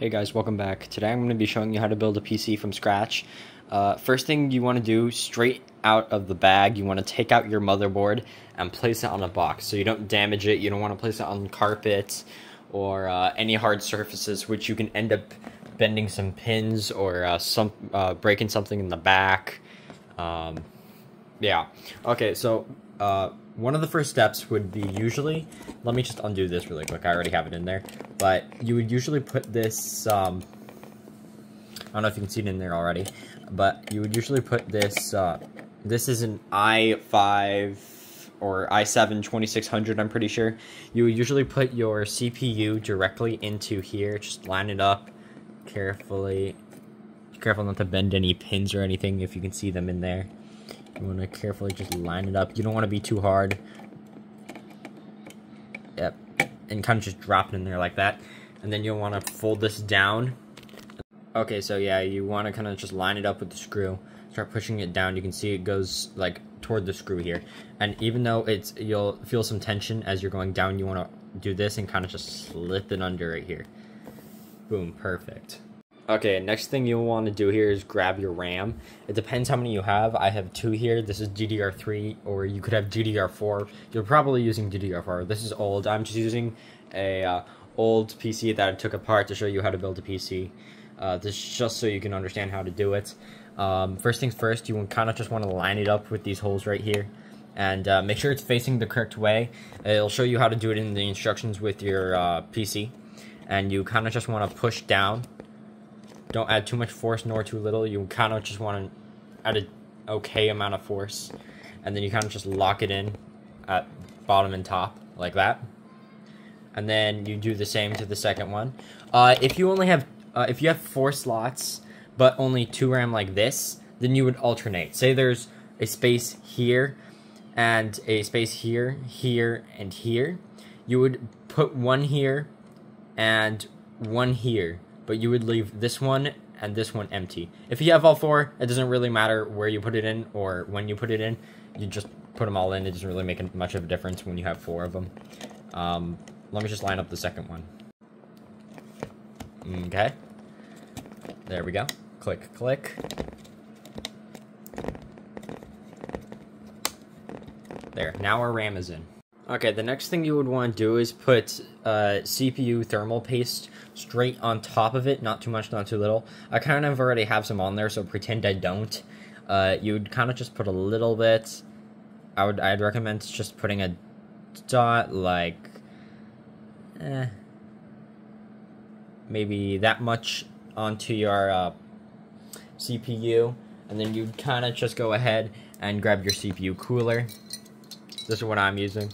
Hey guys, welcome back. Today I'm going to be showing you how to build a PC from scratch. First thing you want to do, straight out of the bag, you want to take out your motherboard and place it on a box so you don't damage it. You don't want to place it on carpet or any hard surfaces, which you can end up bending some pins or breaking something in the back. Yeah. Okay, so one of the first steps would be usually, let me just undo this really quick, I already have it in there, but you would usually put this, I don't know if you can see it in there already, but you would usually put this, this is an i5 or i7 2600, I'm pretty sure. You would usually put your CPU directly into here, just line it up carefully. Be careful not to bend any pins or anything if you can see them in there. You want to carefully just line it up. You don't want to be too hard. Yep. And kind of just drop it in there like that. And then you'll want to fold this down. Okay, so yeah, you want to kind of just line it up with the screw. Start pushing it down. You can see it goes like toward the screw here. And even though you'll feel some tension as you're going down, you want to do this and kind of just slip it under right here. Boom, perfect. Okay, next thing you'll want to do here is grab your RAM. It depends how many you have. I have 2 here. This is DDR3, or you could have DDR4. You're probably using DDR4. This is old. I'm just using a old PC that I took apart to show you how to build a PC. This is just so you can understand how to do it. First things first, you kind of just want to line it up with these holes right here. And make sure it's facing the correct way. It'll show you how to do it in the instructions with your PC. And you kind of just want to push down. Don't add too much force nor too little. You kind of just want to add an okay amount of force. And then you kind of just lock it in at bottom and top like that. And then you do the same to the second one. If you only have, if you have 4 slots, but only 2 RAM like this, then you would alternate. Say there's a space here, and a space here, here, and here. You would put one here, and one here. But you would leave this one and this one empty. If you have all 4, it doesn't really matter where you put it in or when you put it in. You just put them all in. It doesn't really make much of a difference when you have 4 of them. Let me just line up the second one. Okay. There we go. Click, click. There. Now our RAM is in. Okay, the next thing you would want to do is put CPU thermal paste straight on top of it, not too much, not too little. I kind of already have some on there, so pretend I don't. You would kind of just put a little bit. I'd recommend just putting a dot, like, maybe that much onto your CPU, and then you'd kind of just go ahead and grab your CPU cooler. This is what I'm using.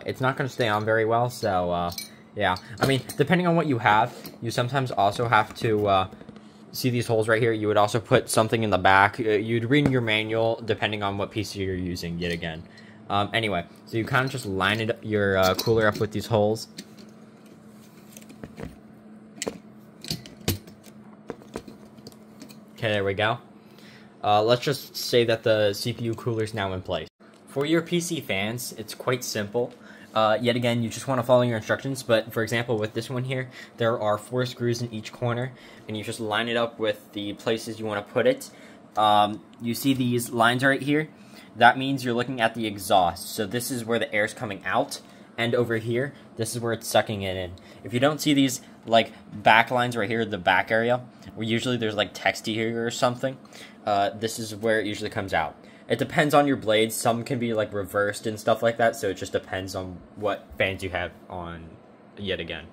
It's not going to stay on very well, so, yeah. I mean, depending on what you have, you sometimes also have to, see these holes right here? You would also put something in the back. You'd read in your manual, depending on what PC you're using, yet again. Anyway, so you kind of just line your cooler up with these holes. Okay, there we go. Let's just say that the CPU cooler is now in place. For your PC fans, it's quite simple. Yet again, you just want to follow your instructions, but for example, with this one here, there are 4 screws in each corner, and you just line it up with the places you want to put it. You see these lines right here? That means you're looking at the exhaust. So this is where the air is coming out, and over here, this is where it's sucking it in. If you don't see these, like, back lines right here, the back area, where usually there's, like, text here or something, this is where it usually comes out. It depends on your blades. Some can be like reversed and stuff like that, so it just depends on what fans you have on, yet again.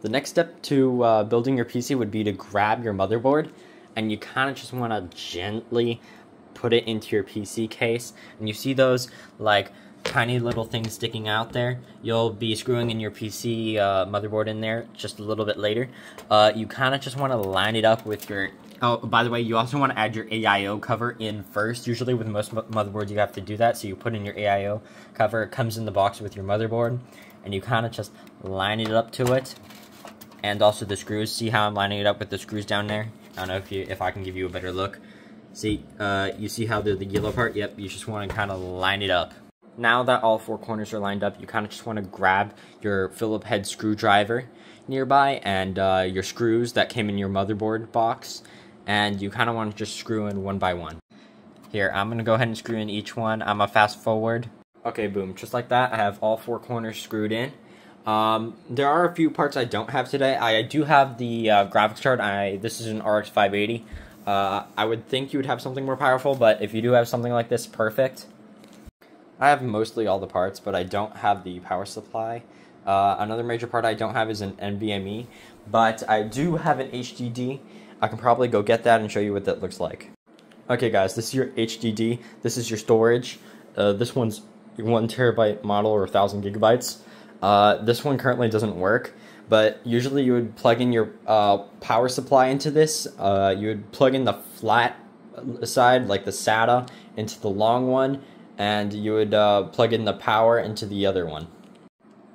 The next step to building your PC would be to grab your motherboard, and you kind of just want to gently put it into your PC case. And you see those like tiny little things sticking out there? You'll be screwing in your PC motherboard in there just a little bit later. You kind of just want to line it up with your... Oh, by the way, you also want to add your AIO cover in first. Usually with most motherboards you have to do that, so you put in your AIO cover. It comes in the box with your motherboard, and you kind of just line it up to it. And also the screws. See how I'm lining it up with the screws down there? I don't know if I can give you a better look. See, you see how the yellow part? Yep, you just want to kind of line it up. Now that all four corners are lined up, you kind of just want to grab your Phillip head screwdriver nearby and your screws that came in your motherboard box, and you kind of want to just screw in one by one. Here, I'm going to go ahead and screw in each one. I'm going to fast forward. Okay, boom, just like that, I have all four corners screwed in. There are a few parts I don't have today. I do have the graphics card. This is an RX 580. I would think you would have something more powerful, but if you do have something like this, perfect. I have mostly all the parts, but I don't have the power supply. Another major part I don't have is an NVMe, but I do have an HDD. I can probably go get that and show you what that looks like. Okay guys, this is your HDD. This is your storage. This one's 1 terabyte model or 1,000 gigabytes. This one currently doesn't work, but usually you would plug in your power supply into this. You would plug in the flat side, like the SATA, into the long one, and you would plug in the power into the other one.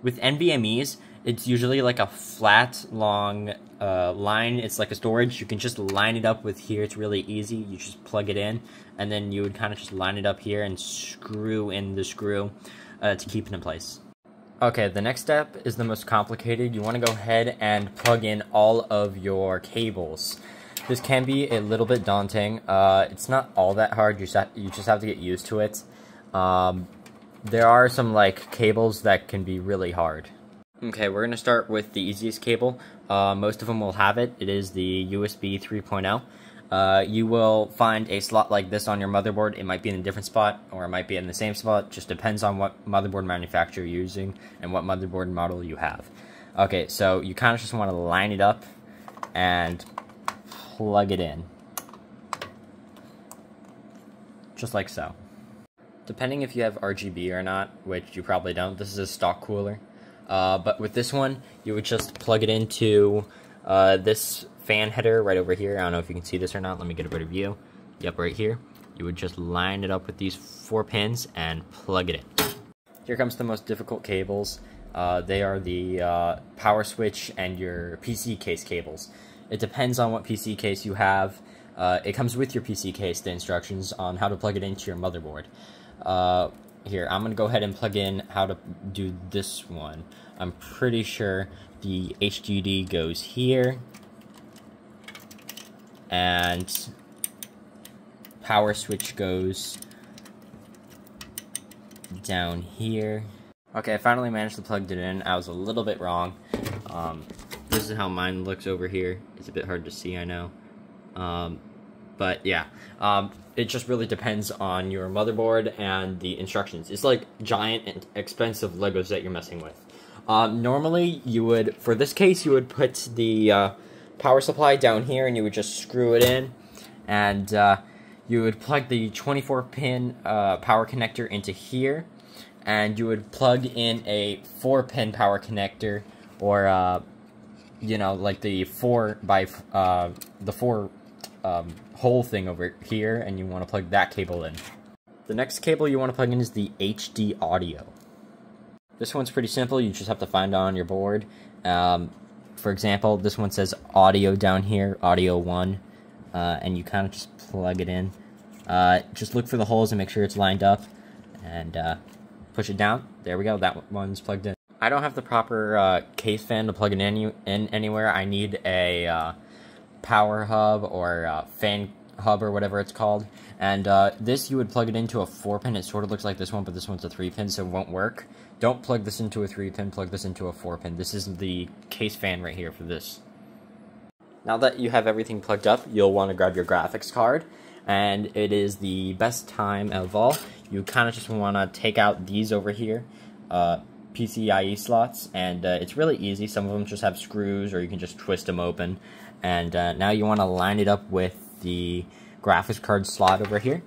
With NVMe's, it's usually like a flat, long line. It's like a storage. You can just line it up with here. It's really easy. You just plug it in, and then you would kind of just line it up here and screw in the screw to keep it in place. Okay, the next step is the most complicated. You want to go ahead and plug in all of your cables. This can be a little bit daunting. It's not all that hard. You just have to get used to it. There are some like cables that can be really hard. Okay, we're going to start with the easiest cable. Most of them will have it. It is the USB 3.0. You will find a slot like this on your motherboard. It might be in a different spot, or it might be in the same spot. Just depends on what motherboard manufacturer you're using and what motherboard model you have. Okay, so you kind of just want to line it up and plug it in. Just like so. Depending if you have RGB or not, which you probably don't, this is a stock cooler. But with this one, you would just plug it into this fan header right over here. I don't know if you can see this or not. Let me get a better view. Yep, right here. You would just line it up with these 4 pins and plug it in. Here comes the most difficult cables. They are the power switch and your PC case cables. It depends on what PC case you have. It comes with your PC case, the instructions on how to plug it into your motherboard. Here, I'm going to go ahead and plug in how to do this one. I'm pretty sure the HDD goes here, and power switch goes down here. Okay, I finally managed to plug it in. I was a little bit wrong. This is how mine looks over here. It's a bit hard to see, I know. But yeah, it just really depends on your motherboard and the instructions. It's like giant and expensive Legos that you're messing with. Normally, you would, for this case, you would put the power supply down here and you would just screw it in. And you would plug the 24-pin power connector into here. And you would plug in a 4-pin power connector, or, you know, like the 4 hole thing over here, and you want to plug that cable in. The next cable you want to plug in is the HD audio. This one's pretty simple. You just have to find it on your board. For example, this one says audio down here, audio 1, and you kind of just plug it in. Just look for the holes and make sure it's lined up, and push it down. There we go, that one's plugged in. I don't have the proper case fan to plug it in anywhere. I need a power hub or fan hub or whatever it's called, and this you would plug it into a 4-pin. It sort of looks like this one, but this one's a 3-pin, so it won't work. Don't plug this into a 3-pin, plug this into a 4-pin. This is the case fan right here for this. Now that you have everything plugged up, you'll want to grab your graphics card, and it is the best time of all. You kind of just want to take out these over here, PCIe slots, and it's really easy. Some of them just have screws, or you can just twist them open. And now you want to line it up with the graphics card slot over here,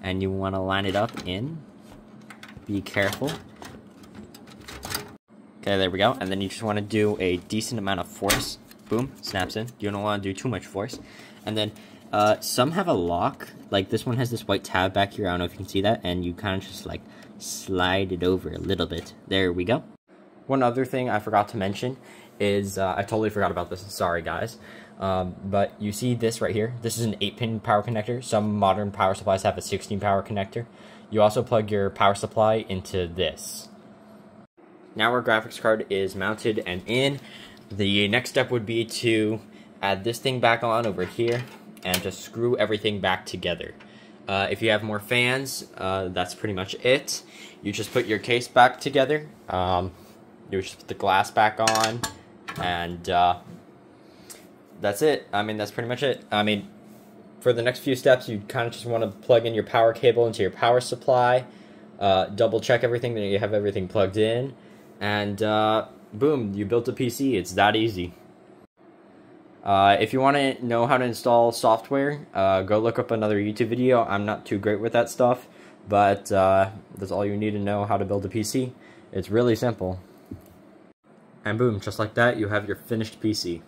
and you want to line it up in. Be careful. Okay, there we go. And then you just want to do a decent amount of force. Boom, snaps in. You don't want to do too much force. And then some have a lock. Like this one has this white tab back here. I don't know if you can see that. And you kind of just like slide it over a little bit. There we go. One other thing I forgot to mention is, I totally forgot about this. Sorry, guys. But you see this right here? This is an 8-pin power connector. Some modern power supplies have a 16 power connector. You also plug your power supply into this. Now our graphics card is mounted and in. The next step would be to add this thing back on over here and just screw everything back together. If you have more fans, that's pretty much it. You just put your case back together. You just put the glass back on, and that's it. I mean, that's pretty much it. I mean, for the next few steps, you kind of just want to plug in your power cable into your power supply, double check everything, that you have everything plugged in, and boom, you built a PC. It's that easy. If you want to know how to install software, go look up another YouTube video. I'm not too great with that stuff, but that's all you need to know how to build a PC. It's really simple. And boom, just like that, you have your finished PC.